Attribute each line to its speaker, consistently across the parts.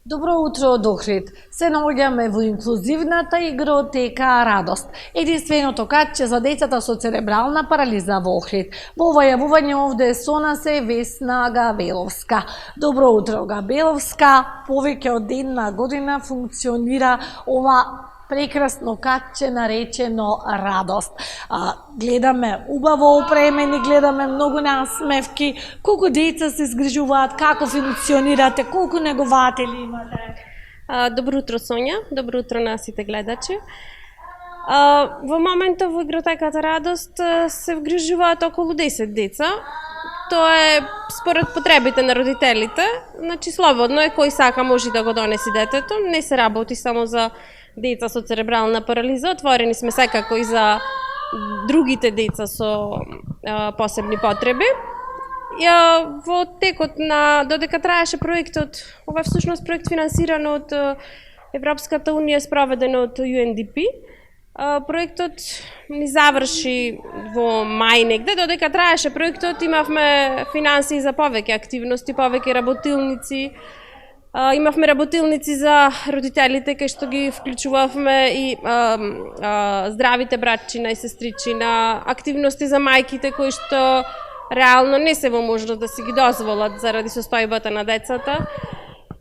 Speaker 1: Добро утро од Охрид. Се наоѓаме во инклузивната игротека Радост. Единственото катче за децата со церебрална парализа во Охрид. Во ова јавување овде со нас е Весна Габеловска. Добро утро, Габеловска. Повеќе од една година функционира ова прекрасно катче наречено Радост. Гледаме убаво опремени, гледаме многу насмевки. Колку деца се згрижуваат, како функционирате, колку негователи имате?
Speaker 2: Добро утро, Сонја. Добро утро на сите гледачи. Во моментот во игротеката Радост се вгрижуваат околу 10 деца. Тоа е според потребите на родителите. Значи, слободно е, кој сака може да го донеси детето. Не се работи само за деца со церебрална парализа, отворени сме секако и за другите деца со посебни потреби. Во текот на додека траеше проектот, ова е всушност проект финансиран од Европската унија, спроведен од UNDP. Проектот ни заврши во мај негде, додека траеше проектот имавме финансии за повеќе активности, повеќе работилници. Имавме работилници за родителите, кај што ги вклучувавме и здравите братчина и сестричина, активности за мајките кои што реално не се во можност да си ги дозволат заради состојбата на децата.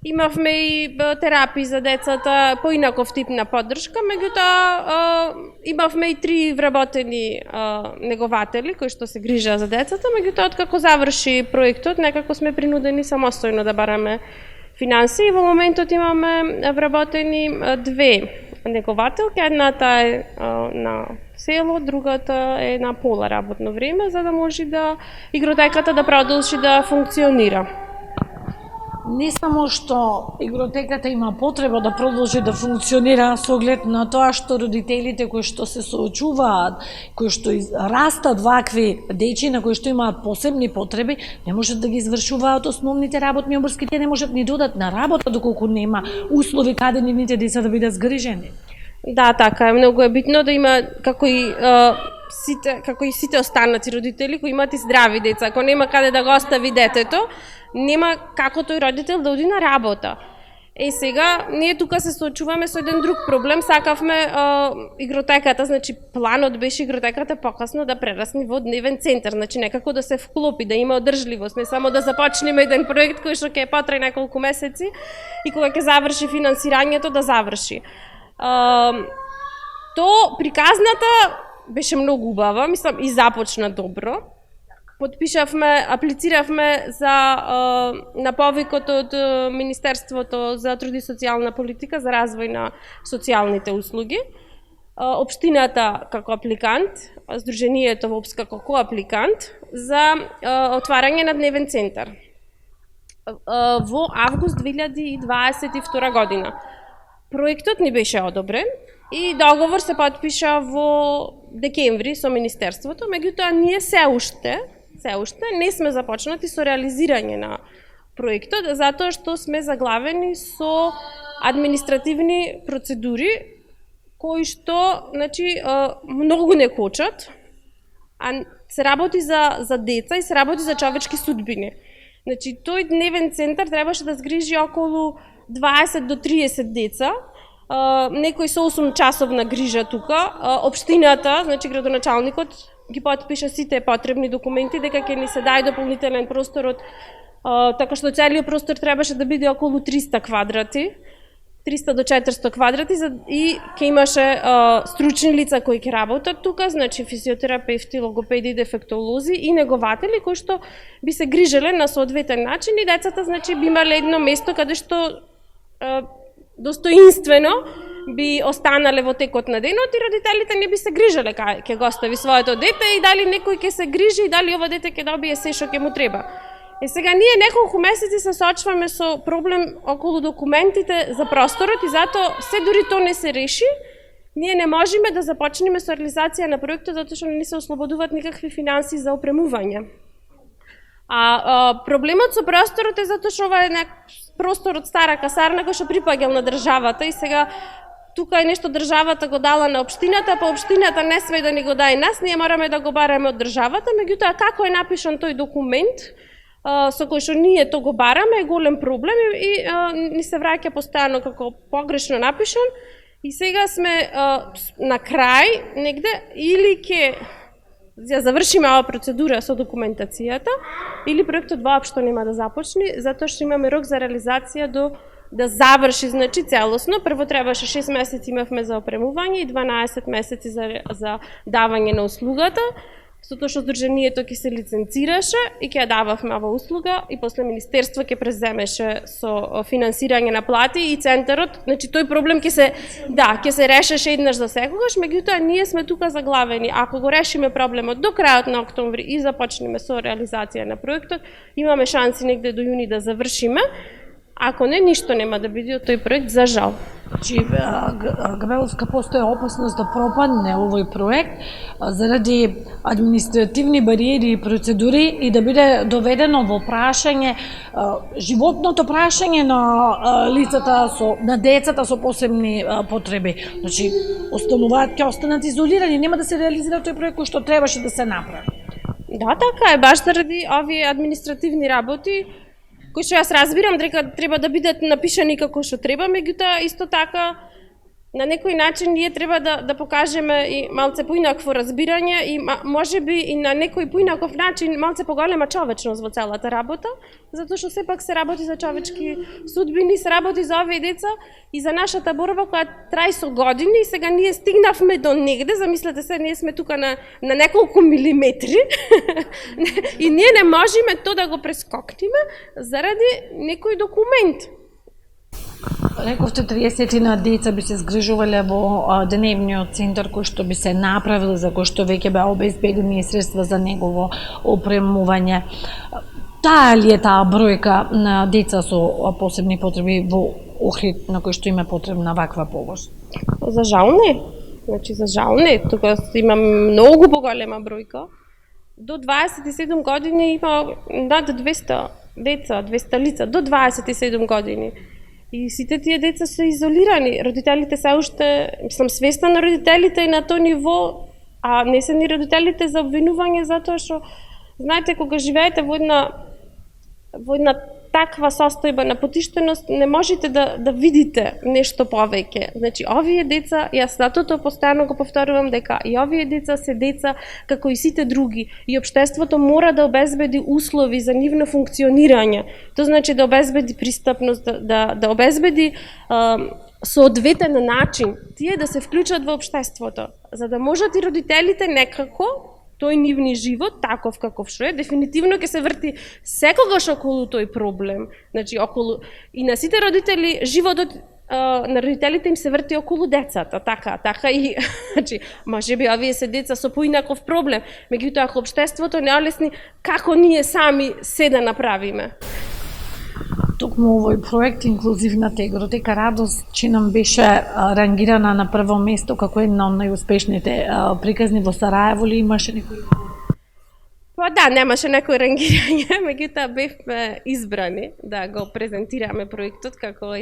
Speaker 2: Имавме и терапии за децата, поинаков тип на поддршка, меѓутоа имавме и 3 вработени негователи кои што се грижаа за децата, меѓутоа откако заврши проектот, некако сме принудени самостојно да бараме финансии. Во моментот имаме вработени 2 негователки, едната е на село, другата е на пола работно време, за да може да игротеката да продолжи да функционира.
Speaker 1: Не само што игротеката има потреба да продолжи да функционира со оглед на тоа што родителите кои што се соочуваат, кои што растат вакви дечи на кои што имаат посебни потреби, не можат да ги извршуваат основните работни обврски, те не можат ни додат на работа доколку нема услови каде нивните деца да бидат згрижени.
Speaker 2: Да, така е, многу е битно да има како и сите останати родители кои имаат и здрави деца. Ако нема каде да го остави детето, нема како тој родител да оди на работа. Сега, ние тука се соочуваме со еден друг проблем. Сакавме игротеката, значи планот беше игротеката покасно да прерасне во дневен центар, значи некако да се вклопи, да има одржливост, не само да започнеме еден проект кој што ќе потрае неколку месеци и кога ќе заврши финансирањето да заврши. Приказната беше многу убава, мислам и започна добро. Аплициравме на повикот од Министерството за труд и социјална политика за развој на социјалните услуги. Општината како апликант, Сдруженијето воопшто како апликант за отварање на дневен центар во август 2022 година. Проектот ни беше одобрен и договор се потпиша во декември со Министерството, меѓутоа ние се уште не сме започнати со реализирање на проектот, затоа што сме заглавени со административни процедури кои што, значи, многу не кочат, а се работи за деца и се работи за човечки судбини. Значи, тој дневен центар требаше да згрижи околу 20 до 30 деца, некој со 8 часовна грижа тука, општината, значи градоначалникот ги потпиша сите потребни документи дека ќе ни се даде дополнителен простор така што целиот простор требаше да биде околу 300 квадрати, 300 до 400 квадрати и ќе имаше стручни лица кои ќе работат тука, значи физиотерапевти, логопеди, дефектолози и негователи кои што би се грижеле на соодветен начин и децата, значи, би имале едно место каде што достоинствено би останале во текот на денот и родителите не би се грижеле ќе го остави своето дете и дали некој ќе се грижи и дали ова дете ќе добие се што ќе му треба. Сега ние неколку месеци се соочваме со проблем околу документите за просторот и затоа се дури тоа не се реши, ние не можеме да започнеме со реализација на проектот затоа што не се ослободуваат никакви финансии за опремување. Проблемот со просторот е затоа што ова е простор од стара касарна кој што припаѓал на државата и сега тука е нешто државата го дала на општината, па општината не sme да ни го даде нас, ние мораме да го бараме од државата, меѓутоа како е напишан тој документ, со кој што ние то го бараме, е голем проблем и ни се враќа постојано како погрешно напишан и сега сме на крај негде или ќе ја завршиме оваа процедура со документацијата или проектот воопшто нема да започне, затоа што имаме рок за реализација до да заврши, значи целосно. Прво требаше 6 месеци имавме за опремување и 12 месеци за давање на услугата, со тоа што Сдруженијето ќе се лиценцираше и ќе ја дававме оваа услуга и после Министерство ќе преземеше со финансирање на плати и центарот, значи тој проблем ќе се решеше еднаш за секогаш, меѓутоа ние сме тука заглавени. Ако го решиме проблемот до крајот на октомври и започнеме со реализација на проектот, имаме шанси негде до јуни да завршиме. Ако не, ништо нема да биде од тој проект, за жал.
Speaker 1: Значи, Габеловска постои опасност да пропадне овој проект заради административни бариери и процедури и да биде доведено во прашање животното прашање на лицата на децата со посебни потреби. Значи, ќе останат изолирани, нема да се реализира тој проект кој што требаше да се направи.
Speaker 2: Да, така е, баш заради овие административни работи кои што јас разбирам дека треба да бидат напишани како што треба, меѓутоа исто така на некој начин ние треба да покажеме и малце поинакво разбирање и можеби и на некој поинаков начин малце поголема човечност во целата работа, затоа што сепак се работи за човечки судбини, се работи за овие деца и за нашата борба која траи со години и сега ние стигнавме до негде, замислете се, ние сме тука на неколку милиметри и ние не можеме то да го прескокнеме заради некој документ.
Speaker 1: Рековте 30 на деца би се згрижувале во дневниот центар кој што би се направил, за кој што веќе беа обезбедени средства за негово опремување. Таа ли е таа бројка на деца со посебни потреби во Охрид на кој што има потребна ваква помош?
Speaker 2: За жал не. Значи, за жал не. Тука има многу поголема бројка. До 27 години има над 200 деца, 200 лица, до 27 години. И сите тие деца се изолирани. Родителите се уште, сум свесна на родителите и на тој ниво, а не се ни родителите за обвинување затоа што, знаете, кога живеете во една таква состојба на потиштеност, не можете да видите нешто повеќе. Значи, овие деца, јас затоа постојано го повторувам дека и овие деца се деца како и сите други и општеството мора да обезбеди услови за нивно функционирање. Тоа значи да обезбеди пристапност, да обезбеди соодветен начин тие да се вклучат во општеството, за да можат и родителите некако тој нивни живот, таков каков што е, дефинитивно ќе се врти секогаш околу тој проблем. Значи, и на сите родители, животот на родителите им се врти околу децата, така и, значи, можеби овие се деца со поинаков проблем, меѓутоа ако општеството не олесни, како ние сами се да направиме?
Speaker 1: Токму овој проект Инклузивната игротека Радост че нам беше рангирана на прво место како една од најуспешните приказни во Сараево, ли имаше некој?
Speaker 2: Па да, немаше некој рангирање, меѓутоа бевме избрани да го презентираме проектот како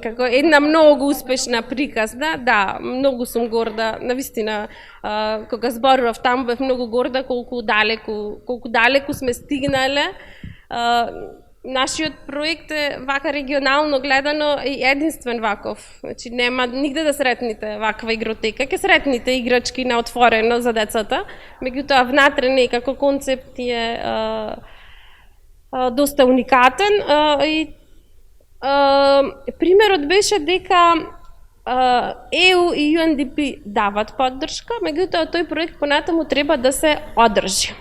Speaker 2: како една многу успешна приказна. Да, многу сум горда, навистина, кога зборував таму бев многу горда колку далеку сме стигнале. Нашиот проект е вака регионално гледано и единствен ваков. Значи нема нигде да сретните ваква игротека, ќе сретните играчки на отворено за децата, меѓутоа внатре некако концепт е доста уникатен и примерот беше дека ЕУ и UNDP дават поддршка, меѓутоа тој проект понатаму треба да се одржи.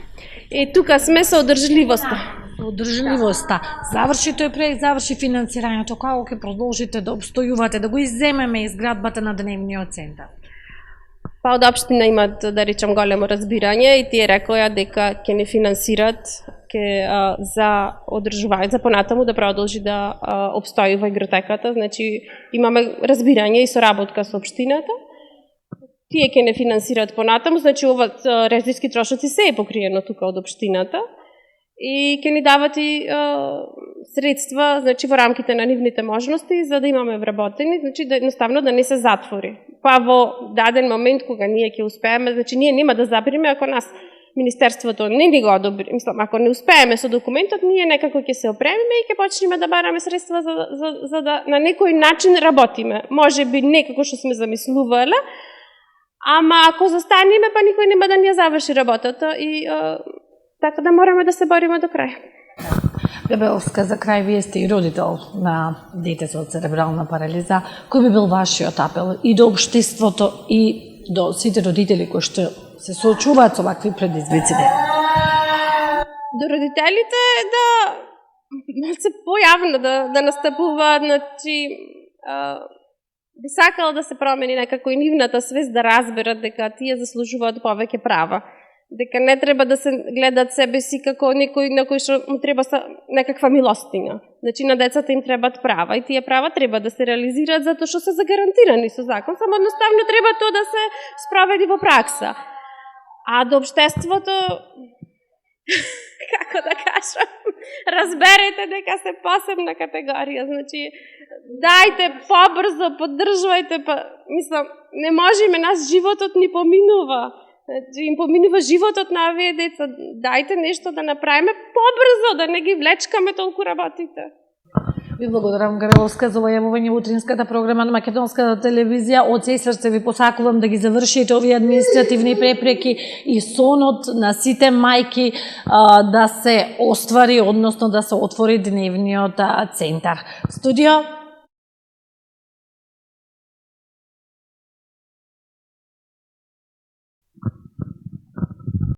Speaker 2: И тука сме со одржливоста.
Speaker 1: Одржливоста. Заврши тој проект, заврши финансирањето, како ќе продолжите да обстојувате, да го изземеме изградбата на дневниот центар?
Speaker 2: Па од општина имат, да речем, големо разбирање и тие рекоа дека ќе не финансират за одржување, за понатаму да продолжи да обстојува игротеката. Значи имаме разбирање и соработка со општината. Тие ќе не финансираат понатаму, значи ова резервски трошоци се е покриено тука од општината. И ќе ни дават и средства, значи во рамките на нивните можности за да имаме вработени, значи да едноставно да не се затвори. Па во даден момент кога ние ќе успееме, значи ние нема да заприме ако нас Министерството не ни го одобри, мислам, ако не успееме со документот, ние некако ќе се опремиме и ќе почнеме да бараме средства за да на некој начин работиме. Може би не како што сме замислувале, ама ако застанеме, па никој нема да ни ја заврши работата и така да мораме да се бориме до крај.
Speaker 1: Бебеловска, за крај, вие сте и родител на дете со церебрална парализа. Кој би бил вашиот апел и до општеството и до сите родители кои што се соочуваат со вакви предизвици?
Speaker 2: До родителите да се појавно да настапуваат, значи би сакала да се промени некако и нивната свест, да разберат дека тие заслужуваат повеќе права. Дека не треба да се гледат себе си како некој на кој што му треба некаква милостиња. Значи на децата им требаат права и тие права треба да се реализираат затоа што се загарантирани со закон, само едноставно треба тоа да се спроведи во пракса. А до општеството, како да кажам, разберете дека се посебна категорија, значи дајте побрзо, поддржувајте, мислам, не можеме, нас животот ни поминува. Им поминува животот на овие деца. Дајте нешто да направиме побрзо, да не ги влечкаме толку работите.
Speaker 1: Ви благодарам, Гареловска, за јавување во утринската програма на Македонската телевизија. Од сеј срце ви посакувам да ги завршите овие административни препреки и сонот на сите мајки да се оствари, односно да се отвори дневниот центар. Студио.